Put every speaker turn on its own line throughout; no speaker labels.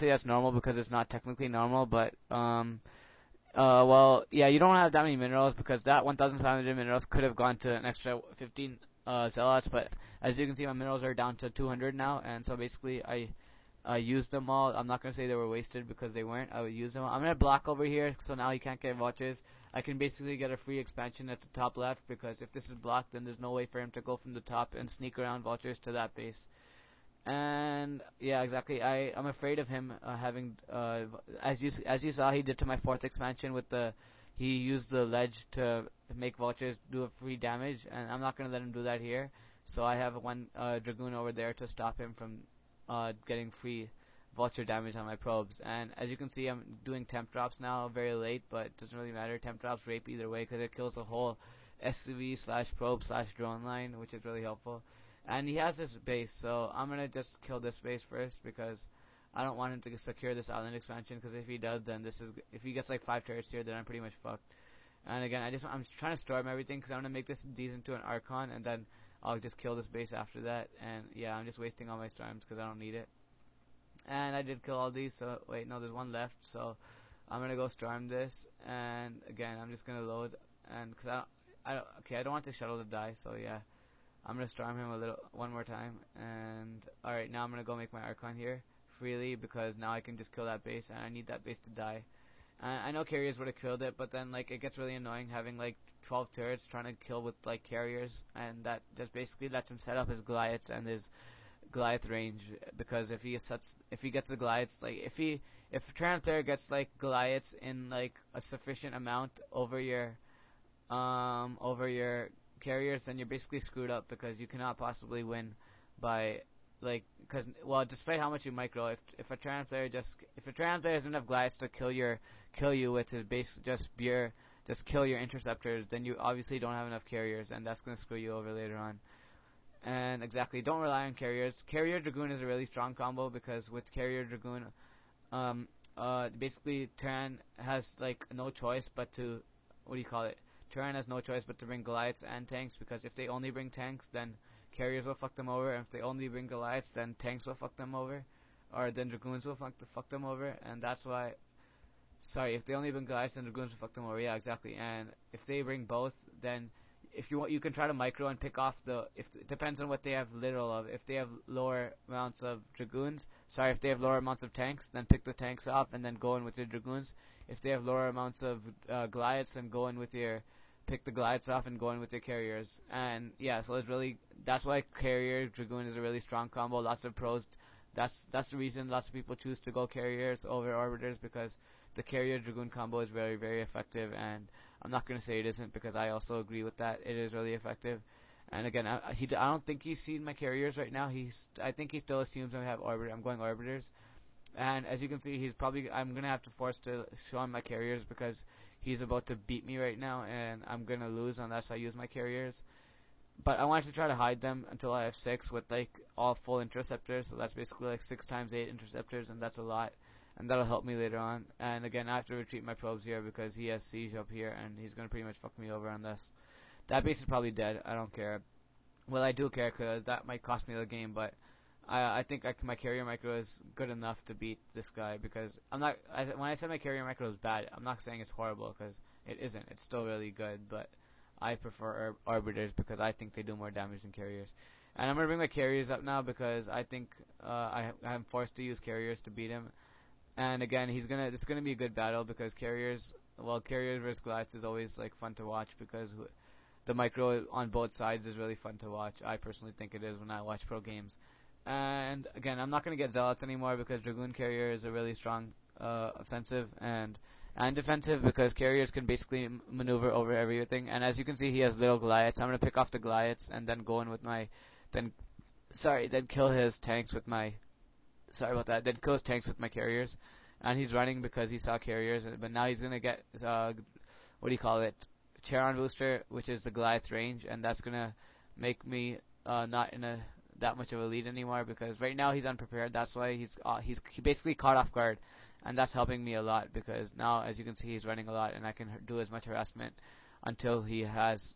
say that's normal because it's not technically normal, but well, yeah, you don't have that many minerals because that 1,500 minerals could have gone to an extra 15 zealots, but as you can see, my minerals are down to 200 now, and so basically I used them all. I'm not gonna say they were wasted because they weren't. I would use them. I'm gonna block over here, so now you can't get vultures. I can basically get a free expansion at the top left because if this is blocked, then there's no way for him to go from the top and sneak around vultures to that base. And yeah, exactly. I'm afraid of him having as you saw he did to my fourth expansion with the he used the ledge to make vultures do a free damage, and I'm not gonna let him do that here. So I have one dragoon over there to stop him from getting free vulture damage on my probes. And as you can see, I'm doing temp drops now, very late, but it doesn't really matter. Temp drops rape either way because it kills the whole SCV slash probe slash drone line, which is really helpful. And he has this base, so I'm gonna just kill this base first because I don't want him to secure this island expansion. Because if he does, then if he gets like 5 turrets here, then I'm pretty much fucked. And again, I'm trying to storm everything because I want to make these into an Archon, and then I'll just kill this base after that. And yeah, I'm just wasting all my storms because I don't need it. And I did kill all these, so wait, no, there's one left, so I'm gonna go storm this. And again, I'm just gonna load, and because I don't want the shuttle to die, so yeah. I'm gonna storm him one more time, and alright, now I'm gonna go make my Archon here freely because now I can just kill that base, and I need that base to die. I know carriers would have killed it, but then like it gets really annoying having like 12 turrets trying to kill with like carriers, and that just basically lets him set up his Goliaths and his Goliath range. Because if he gets the Goliaths, like if a Terran player gets like Goliaths in like a sufficient amount over your carriers, then you're basically screwed up because you cannot possibly win by because well, despite how much you micro, if a Terran player doesn't have Goliaths to kill you with his base just kill your interceptors, then you obviously don't have enough carriers, and that's gonna screw you over later on. And exactly, don't rely on carriers. Carrier Dragoon is a really strong combo because with Carrier Dragoon, basically Terran has like no choice but to Terran has no choice but to bring Goliaths and tanks, because if they only bring tanks, then carriers will fuck them over, and if they only bring Goliaths, then tanks will fuck them over, or then Dragoons will fuck them over, and that's why. Sorry, if they only bring Goliaths, then Dragoons will fuck them over. Yeah, exactly. And if they bring both, then if you want, you can try to micro and pick off it depends on what they have little of. If they have lower amounts of Dragoons, if they have lower amounts of tanks, then pick the tanks off and then go in with your Dragoons. If they have lower amounts of Goliaths, then pick the Goliaths off and go in with your carriers. And yeah, so that's why Carrier Dragoon is a really strong combo. Lots of pros. That's the reason lots of people choose to go carriers over orbiters, because the Carrier Dragoon combo is very, very effective. And I'm not going to say it isn't, because I also agree with that. It is really effective. And again, I don't think he's seen my carriers right now. I think he still assumes I'm going orbiters. And as you can see, I'm going to have to force to show him my carriers because he's about to beat me right now, and I'm going to lose unless I use my carriers. But I wanted to try to hide them until I have 6 with like all full interceptors, so that's basically like 6 times 8 interceptors, and that's a lot. And that'll help me later on. And again, I have to retreat my probes here because he has siege up here, and he's going to pretty much fuck me over on this. That base is probably dead. I don't care. Well, I do care because that might cost me the game, but I think my carrier micro is good enough to beat this guy, because when I said my carrier micro is bad, I'm not saying it's horrible, because it isn't. It's still really good, but I prefer arbiters because I think they do more damage than carriers. And I'm going to bring my carriers up now because I think I'm forced to use carriers to beat him. And again, this is gonna be a good battle because carriers versus Goliaths is always like fun to watch because the micro on both sides is really fun to watch. I personally think it is when I watch pro games. And again, I'm not gonna get Zealots anymore because Dragoon Carrier is a really strong offensive and defensive, because carriers can basically maneuver over everything. And as you can see, he has little Goliaths. I'm gonna pick off the Goliaths and then go in with then kill his tanks with my. Sorry about that. Then kills tanks with my carriers, and he's running because he saw carriers. But now he's gonna get Charon booster, which is the Goliath range, and that's gonna make me not in that much of a lead anymore, because right now he's unprepared. That's why he's basically caught off guard, and that's helping me a lot because now, as you can see, he's running a lot, and I can do as much harassment until he has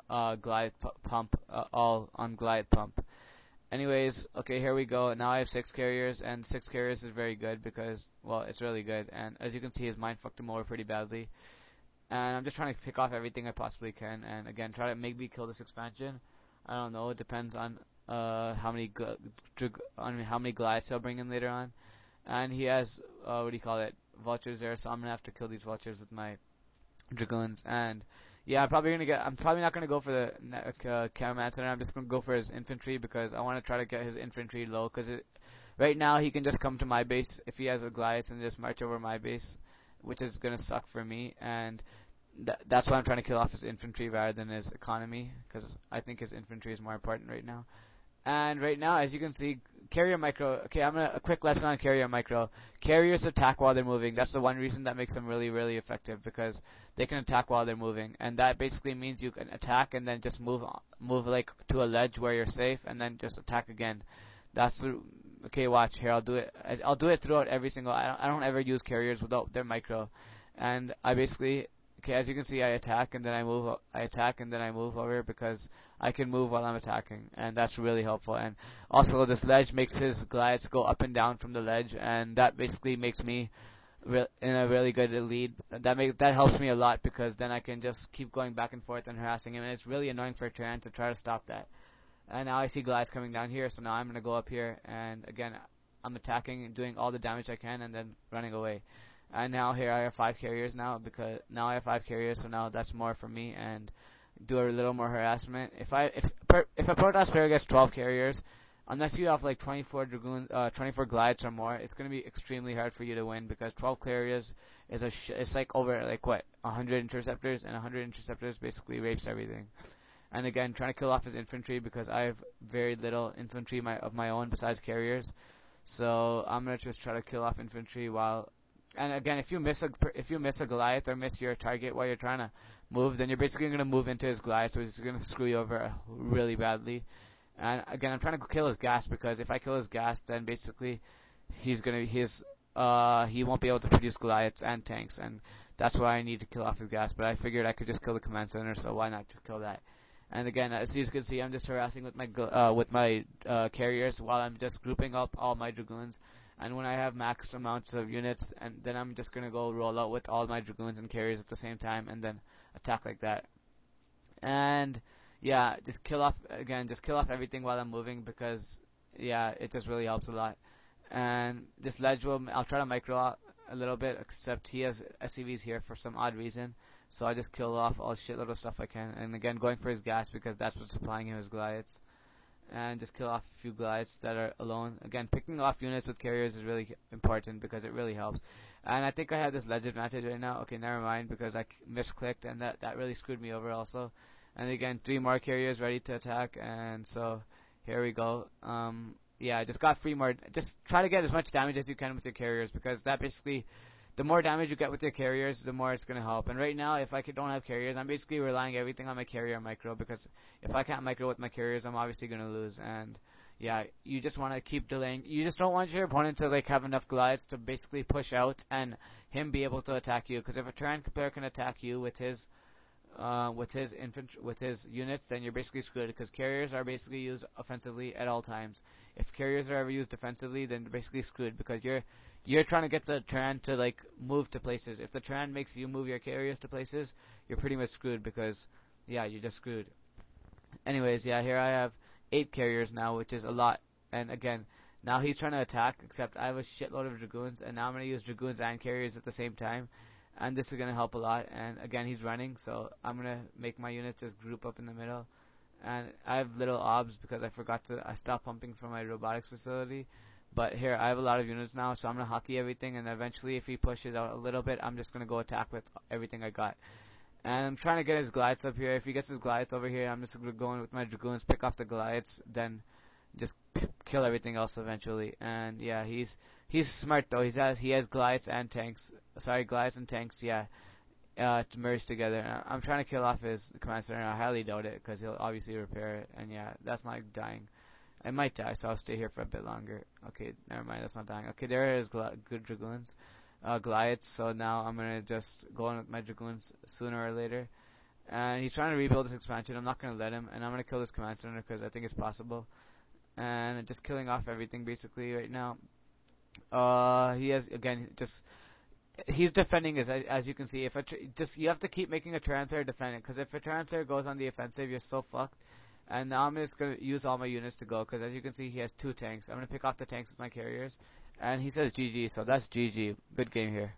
Goliath pump all on Goliath pump. Anyways, okay, here we go. Now I have 6 carriers, and 6 carriers is very good because, well, it's really good. And as you can see, his mind fucked him over pretty badly. And I'm just trying to pick off everything I possibly can, and again, try to make me kill this expansion. I don't know. It depends on how many how many glides he'll bring in later on. And he has what do you call it? Vultures there, so I'm gonna have to kill these vultures with my dragoons. And yeah, I'm probably not gonna go for the Caramancer. I'm just gonna go for his infantry because I want to try to get his infantry low. Because right now he can just come to my base if he has a Goliath and just march over my base, which is gonna suck for me. And that's why I'm trying to kill off his infantry rather than his economy, because I think his infantry is more important right now. And right now, as you can see, carrier micro. Okay, a quick lesson on carrier micro. Carriers attack while they're moving. That's the one reason that makes them really, really effective, because they can attack while they're moving, and that basically means you can attack and then just move like to a ledge where you're safe, and then just attack again. Okay. Watch here. I'll do it throughout every single. I don't ever use carriers without their micro, and I basically. Okay, as you can see, I attack and then I move. I attack and then I move over because I can move while I'm attacking, and that's really helpful. And also, this ledge makes his glides go up and down from the ledge, and that basically makes me in a really good lead. That helps me a lot because then I can just keep going back and forth and harassing him, and it's really annoying for Tyrann to try to stop that. And now I see glides coming down here, so now I'm gonna go up here, and again, I'm attacking and doing all the damage I can, and then running away. And now here I have 5 carriers now, because now I have 5 carriers, so now that's more for me, and do a little more harassment. If a Protoss player gets 12 carriers, unless you have like 24 dragoons, 24 glides or more, it's gonna be extremely hard for you to win, because 12 carriers is it's like over like what 100 interceptors, and 100 interceptors basically rapes everything. And again, trying to kill off his infantry because I have very little infantry of my own besides carriers, so I'm gonna just try to kill off infantry while. And again, if you miss a Goliath or miss your target while you're trying to move, then you're basically going to move into his Goliath, so he's going to screw you over really badly. And again, I'm trying to kill his gas, because if I kill his gas, then basically he won't be able to produce Goliaths and tanks, and that's why I need to kill off his gas. But I figured I could just kill the command center, so why not just kill that? And again, as you can see, I'm just harassing with my carriers while I'm just grouping up all my dragoons. And when I have maxed amounts of units, and then I'm just gonna go roll out with all my dragoons and carriers at the same time, and then attack like that. And yeah, just kill off everything while I'm moving, because yeah, it just really helps a lot. And this ledge I'll try to micro out a little bit, except he has SCVs here for some odd reason, so I just kill off all shitload of stuff I can. And again, going for his gas because that's what's supplying him his Goliaths. And just kill off a few glides that are alone. Again, picking off units with carriers is really important because it really helps. And I think I have this ledge advantage right now. Okay, never mind, because I misclicked, and that really screwed me over also. And again, 3 more carriers ready to attack, and so here we go. Yeah, I just got 3 more. Just try to get as much damage as you can with your carriers, because that basically, the more damage you get with your carriers, the more it's going to help. And right now, if I don't have carriers, I'm basically relying everything on my carrier micro, because if I can't micro with my carriers, I'm obviously going to lose. And yeah, you just want to keep delaying. You just don't want your opponent to like have enough glides to basically push out and him be able to attack you. Because if a Tyrann player can attack you with his units, then you're basically screwed, because carriers are basically used offensively at all times. If carriers are ever used defensively, then you're basically screwed, because you're trying to get the Tyrann to like move to places. If the Tyrann makes you move your carriers to places, you're pretty much screwed, because yeah, you're just screwed. Anyways, yeah, here I have 8 carriers now, which is a lot. And again, now he's trying to attack, except I have a shitload of dragoons, and now I'm going to use dragoons and carriers at the same time. And this is going to help a lot. And again, he's running, so I'm going to make my units just group up in the middle. And I have little obs because I stopped pumping from my robotics facility. But here, I have a lot of units now, so I'm going to hockey everything, and eventually if he pushes out a little bit, I'm just going to go attack with everything I got. And I'm trying to get his glides up here. If he gets his glides over here, I'm just going to go in with my dragoons, pick off the glides, then just kill everything else eventually. And yeah, he's smart though. He has glides and tanks. Glides and tanks. Yeah, to merge together. I'm trying to kill off his command center. I highly doubt it, because he'll obviously repair it. And yeah, that's not dying. I might die, so I'll stay here for a bit longer. Okay, never mind. That's not dying. Okay, there is good dragoons, glides. So now I'm gonna just go in with my dragoons sooner or later. And he's trying to rebuild this expansion. I'm not gonna let him, and I'm gonna kill this command center because I think it's possible. and just killing off everything basically right now. He has again just he's defending as you can see. If just you have to keep making a Terran player defend it, because if a Terran player goes on the offensive, you're so fucked. And now I'm just gonna use all my units to go, because as you can see, he has 2 tanks. I'm gonna pick off the tanks with my carriers, and he says GG, so that's GG. Good game here.